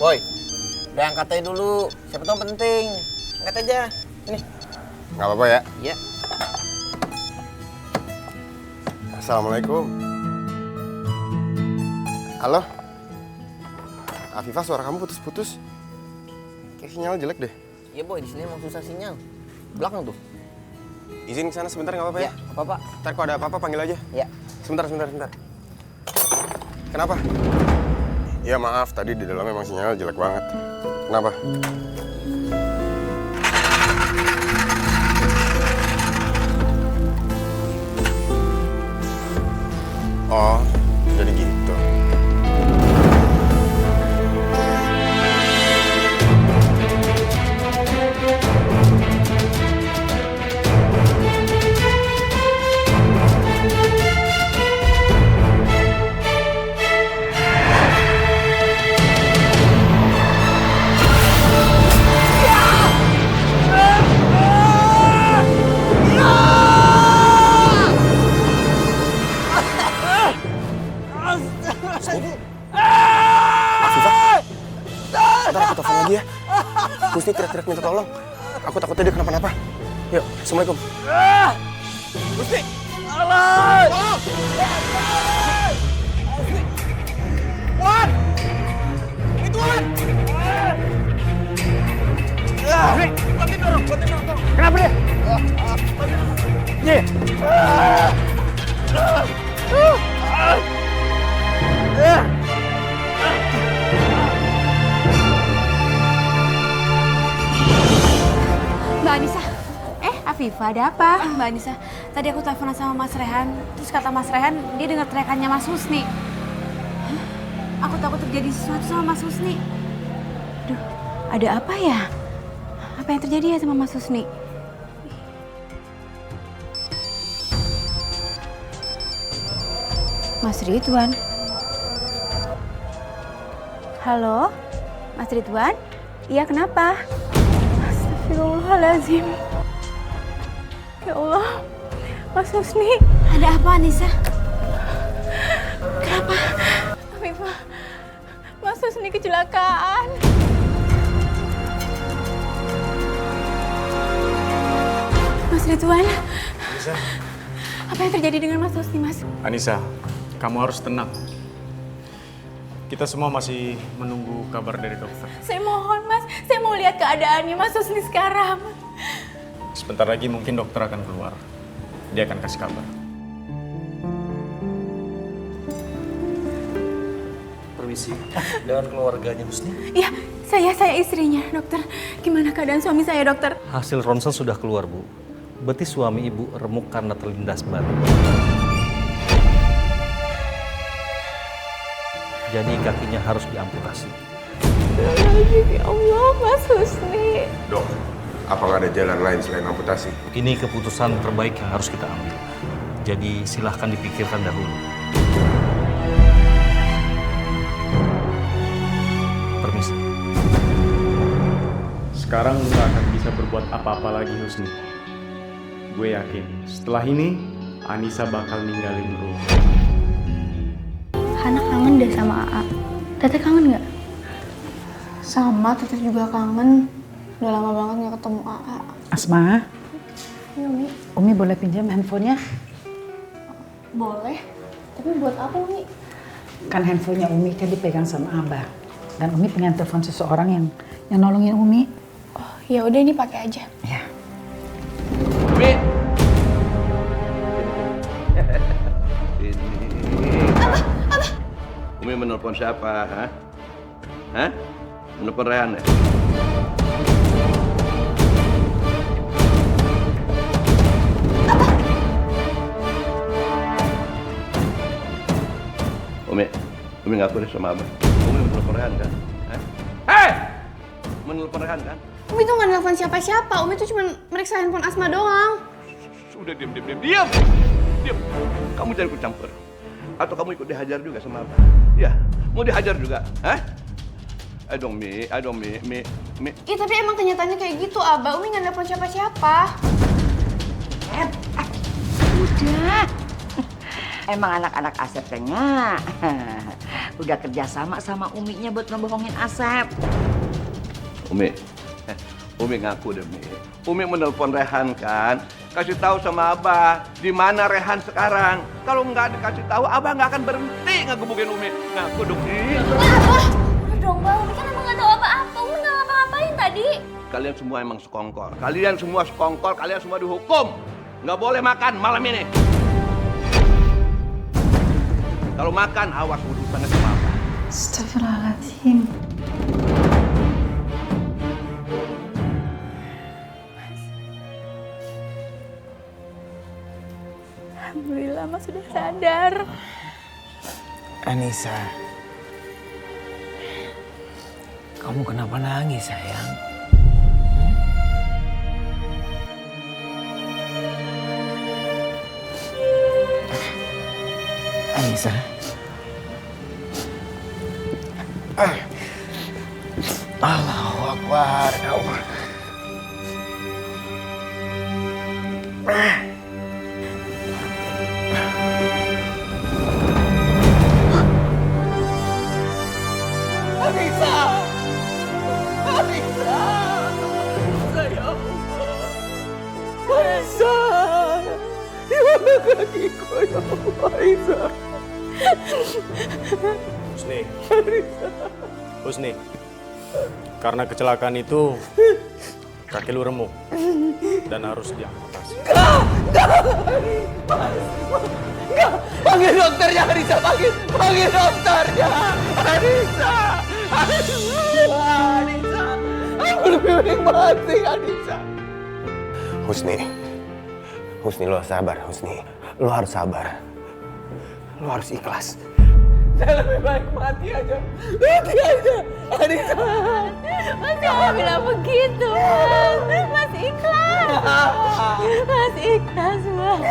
Boy, udah angkat aja dulu. Siapa tahu penting. Angkat aja. Ini. Nggak apa-apa ya? Iya. Assalamualaikum. Halo? Afifah, suara kamu putus-putus. Kayak sinyal jelek deh. Iya Boy, di sini emang susah sinyal. Belakang tuh. Izin ke sana sebentar, nggak apa-apa ya? Apa-apa. Ntar kalau ada apa-apa panggil aja. Ya. Sebentar. Kenapa? Ya maaf, tadi di dalam memang sinyal jelek banget. Kenapa? Oh, jadi gitu. Ntar aku telepon lagi ya. Husni teriak-teriak minta tolong. Aku takutnya dia kenapa-napa. Yuk, Assalamualaikum. Husni! Tolong! Tuan! Ini Tuan! Bantuin dorong. Kenapa dia? Mbak Anissa, Afifah, ada apa? Mbak Anissa, tadi aku teleponan sama Mas Rehan, terus kata Mas Rehan, dia dengar teriakannya Mas Husni. Aku takut terjadi sesuatu sama Mas Husni. Aduh, ada apa ya? Apa yang terjadi ya sama Mas Husni? Mas Ridwan? Halo? Mas Ridwan? Iya, kenapa? Astagfirullahaladzim. Ya Allah, Mas Husni. Ada apa, Anissa? Kenapa? Afifah, Mas Husni kecelakaan. Mas Ridwan. Anissa. Apa yang terjadi dengan Mas Husni, Mas? Anissa, kamu harus tenang. Kita semua masih menunggu kabar dari dokter. Saya mohon, Mas. Saya mau lihat keadaannya Mas Husni sekarang. Sebentar lagi mungkin dokter akan keluar. Dia akan kasih kabar. Permisi, dengan keluarganya Husni. Iya, saya istrinya, dokter. Gimana keadaan suami saya, dokter? Hasil ronsen sudah keluar, Bu. Betis suami ibu remuk karena terlindas batu. Jadi kakinya harus diamputasi. Ya Allah, Mas Husni. Dok, apa nggak ada jalan lain selain amputasi? Ini keputusan terbaik yang harus kita ambil. Jadi silahkan dipikirkan dahulu. Permisi. Sekarang lu gak akan bisa berbuat apa-apa lagi, Husni. Gue yakin, setelah ini, Anissa bakal ninggalin lu. Hana kangen deh sama AA. Teteh kangen nggak? Sama, Teteh juga kangen. Udah lama banget nggak ketemu AA. Asma, Iya, Umi. Umi boleh pinjam handphonenya? Boleh. Tapi buat apa, Umi? Kan handphonenya Umi kan dipegang sama Abah. Dan Umi pengen telepon seseorang yang nolongin Umi. Oh, ya udah ini pakai aja. Ya. Umi. Umi menelpon siapa, ha? Hah? Menelpon Rehan ya? Umi ngaku deh sama Abah. Umi menelpon Rehan kan? Hah? Hei! Menelpon Rehan kan? Umi tuh nggak nelfon siapa-siapa. Umi tuh cuma meriksa handphone Asma doang. Sudah diam. Diam! Kamu jangan ikut campur. Atau kamu ikut dihajar juga sama Abah? Ya, mau dihajar juga, hah? Ayo dong, Mi. Iya, tapi emang kenyataannya kayak gitu, Abah. Umi nggak nelfon siapa-siapa. Udah. Emang anak-anak Asep kayaknya udah kerjasama sama Uminya buat ngebohongin Asep. Umi ngaku deh, Umi menelpon Rehan kan, kasih tahu sama Abah di mana Rehan sekarang. Kalau nggak dikasih tahu, Abah nggak akan berhenti ngegebukin Umi. Ngaku dong, Abah, udah dong Bang, Umi kan emang nggak tahu apa-apa, Umi nggak ngapa-ngapain tadi. Kalian semua emang sekongkol. Kalian semua sekongkol, kalian semua dihukum. Nggak boleh makan malam ini. Kalau makan, awas urusannya sama Abah. Astagfirullahaladzim. Alhamdulillah Mas sudah sadar. Anissa, kamu kenapa nangis sayang? Anissa. Allahu Akbar. Ya Allah. Anissa! Anissa! Sayang. Anissa! Di mana kakiku ya Allah, Anissa? Husni, karena kecelakaan itu kaki lu remuk dan harus diamputasi. Enggak! Panggil dokternya, Anissa! Panggil dokternya! Anissa! Anissa! Aku lebih baik mati, Anissa! Husni, lo sabar, Husni. Lo harus sabar. Lo harus ikhlas. Saya lebih baik mati aja. Mati aja, Anissa! Mas jangan bilang begitu, Mas. Mas ikhlas. Mas ikhlas, Mas.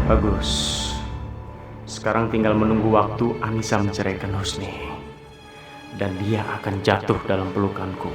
Bagus. Sekarang tinggal menunggu waktu Anissa menceraikan Husni. Dan dia akan jatuh dalam pelukanku.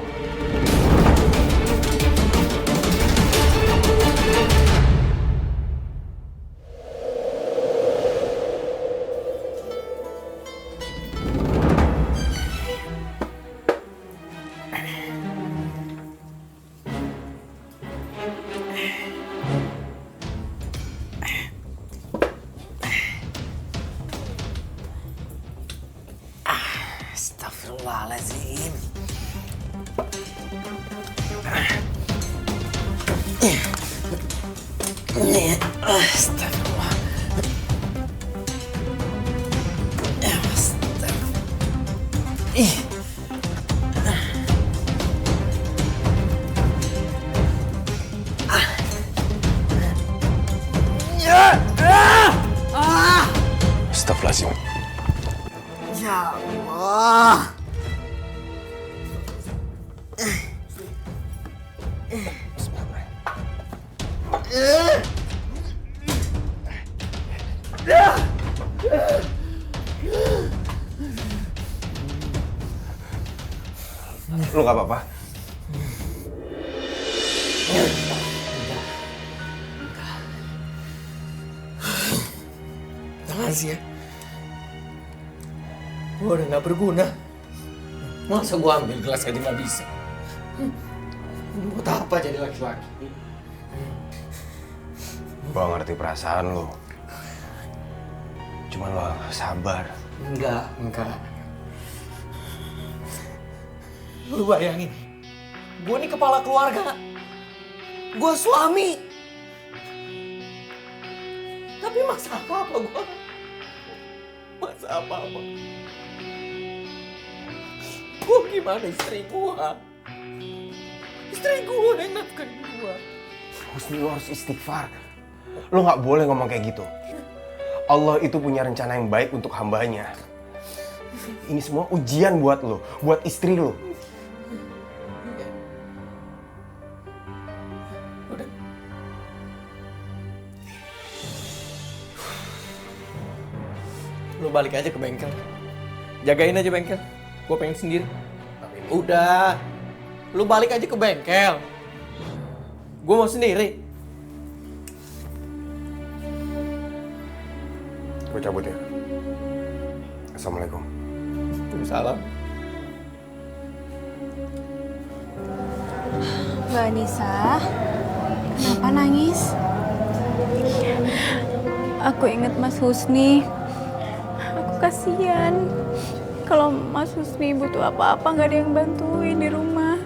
Astagfirullahaladzim. Astagfirullah. Astagfirullahaladzim. Ya Allah. Lu gak apa-apa? Makasih ya. Gue udah gak berguna. Masa gue ambil gelas aja gak bisa. Buat apa jadi laki-laki? Gue ngerti perasaan lu. Cuman lo sabar. Enggak. Lu bayangin, gue nih kepala keluarga. Gue suami. Tapi masa apa-apa gue? Masa apa-apa? Gue gimana istri gue? Istri gue yang nafkahin gue. Husni, lo harus istighfar. Lo gak boleh ngomong kayak gitu. Allah itu punya rencana yang baik untuk hambanya. Ini semua ujian buat lo, buat istri lo. Lu balik aja ke bengkel. Jagain aja bengkel. Gue pengen sendiri. Udah. Lu balik aja ke bengkel. Gue mau sendiri. Gue cabut ya. Assalamualaikum. Waalaikumsalam. Mbak Anissa, kenapa nangis? Aku inget Mas Husni. Aku kasihan. Kalau Mas Husni butuh apa-apa nggak ada yang bantuin di rumah.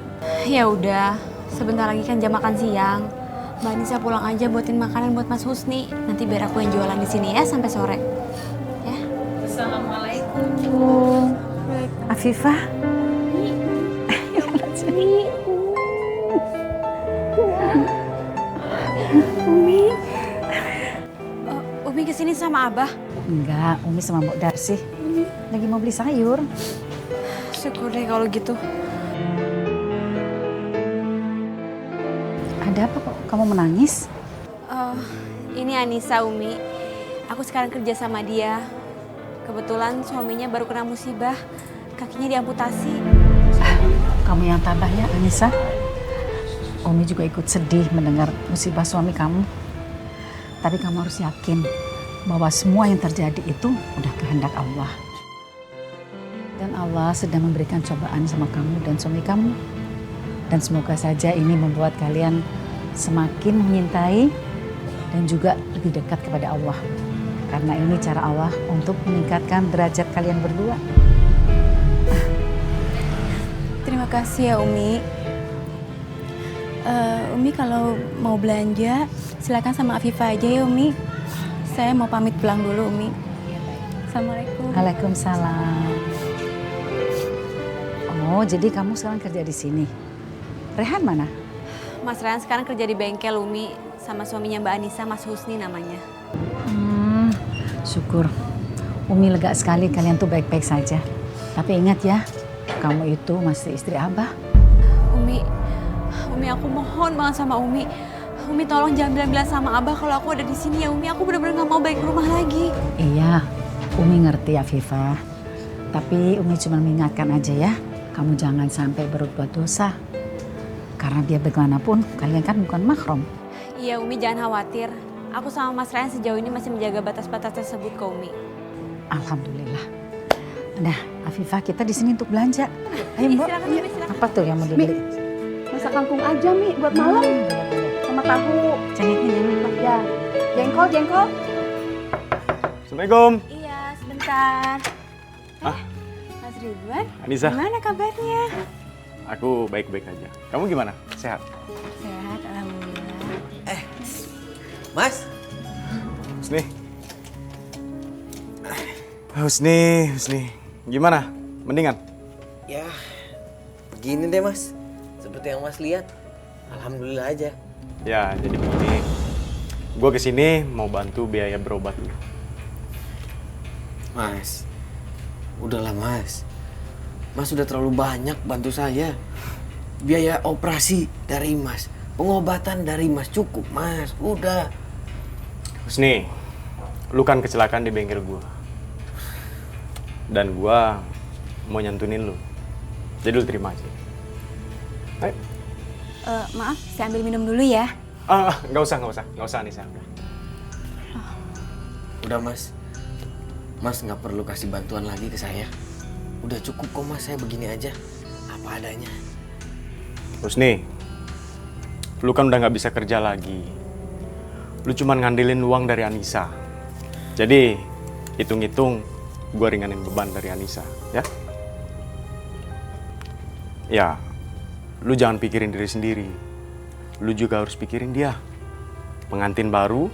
Ya udah, sebentar lagi kan jam makan siang. Mbak Anissa pulang aja buatin makanan buat Mas Husni. Nanti biar aku yang jualan di sini ya sampai sore. Ya. Assalamualaikum. Afifah. Umi kesini sama Abah. Enggak, Umi sama Mbok Darsi. Lagi mau beli sayur. Syukur deh kalau gitu. Ada apa kok kamu menangis? Ini Anissa, Umi. Aku sekarang kerja sama dia. Kebetulan suaminya baru kena musibah. Kakinya diamputasi. Kamu yang tabah ya, Anissa. Umi juga ikut sedih mendengar musibah suami kamu. Tapi kamu harus yakin bahwa semua yang terjadi itu udah kehendak Allah. Dan Allah sedang memberikan cobaan sama kamu dan suami kamu. Dan semoga saja ini membuat kalian semakin mencintai dan juga lebih dekat kepada Allah. Karena ini cara Allah untuk meningkatkan derajat kalian berdua. Terima kasih ya Umi. Umi kalau mau belanja silakan sama Afifah aja ya Umi. Saya mau pamit pulang dulu Umi. Assalamualaikum. Waalaikumsalam. Oh, jadi kamu sekarang kerja di sini. Rehan mana? Mas Rehan sekarang kerja di bengkel, Umi. Sama suaminya Mbak Anissa, Mas Husni namanya. Syukur. Umi lega sekali kalian tuh baik-baik saja. Tapi ingat ya, kamu itu masih istri Abah. Umi aku mohon banget sama Umi. Umi tolong jangan bilang-bilang sama Abah kalau aku ada di sini ya Umi. Aku benar-benar nggak mau balik ke rumah lagi. Iya, Umi ngerti Afifah. Tapi Umi cuma mengingatkan aja ya, kamu jangan sampai berbuat dosa. Karena biar bagaimanapun, kalian kan bukan mahram. Iya Umi jangan khawatir. Aku sama Mas Ryan sejauh ini masih menjaga batas-batas tersebut ke Umi. Alhamdulillah. Nah, Afifah kita di sini untuk belanja. Ayo Mbak, Silakan, Umi, silakan. apa tuh yang mau dibeli? Masak kangkung aja Mi buat malam. Sama tahu. Cengeknya jangan lupa. Ya. Jengkol. Assalamualaikum. Iya sebentar. Ah. Mas Ridwan, Anissa. gimana kabarnya? Aku baik-baik aja. Kamu gimana? Sehat? Sehat, alhamdulillah. Mas, Husni. Gimana? Mendingan? ya begini deh Mas. Seperti yang Mas lihat. Alhamdulillah aja. Ya, jadi begini. Gue kesini mau bantu biaya berobat lu. Mas, udahlah Mas. Mas sudah terlalu banyak bantu saya. Biaya operasi dari Mas. Pengobatan dari Mas cukup Mas. Udah. Husni, lu kan kecelakaan di bengkel gue. Dan gue mau nyantunin lu. Jadi lu terima aja. Ayo. Maaf, saya ambil minum dulu ya. Nggak usah Anissa. Udah Mas. Mas nggak perlu kasih bantuan lagi ke saya. Udah cukup kok Mas, saya begini aja. Apa adanya. Husni, lu kan udah nggak bisa kerja lagi. Lu cuman ngandelin uang dari Anissa. Jadi, hitung-hitung gue ringanin beban dari Anissa, ya? Ya, lu jangan pikirin diri sendiri. Lu juga harus pikirin dia. Pengantin baru,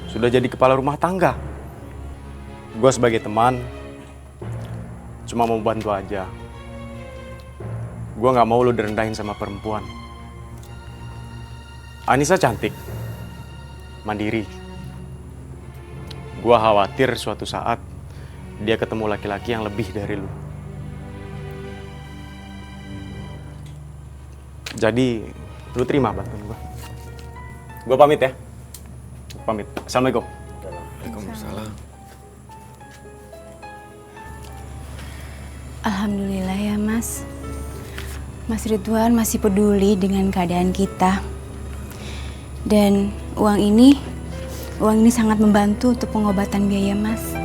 sudah jadi kepala rumah tangga. Gue sebagai teman, cuma mau bantu aja. Gue gak mau lu direndahin sama perempuan. Anissa cantik, mandiri. Gue khawatir suatu saat dia ketemu laki-laki yang lebih dari lu. Jadi, lu terima bantuan gue. Gue pamit ya. Pamit. Assalamualaikum. Waalaikumsalam. Alhamdulillah ya Mas. Mas Ridwan masih peduli dengan keadaan kita. Dan uang ini Uang ini sangat membantu untuk pengobatan biaya Mas.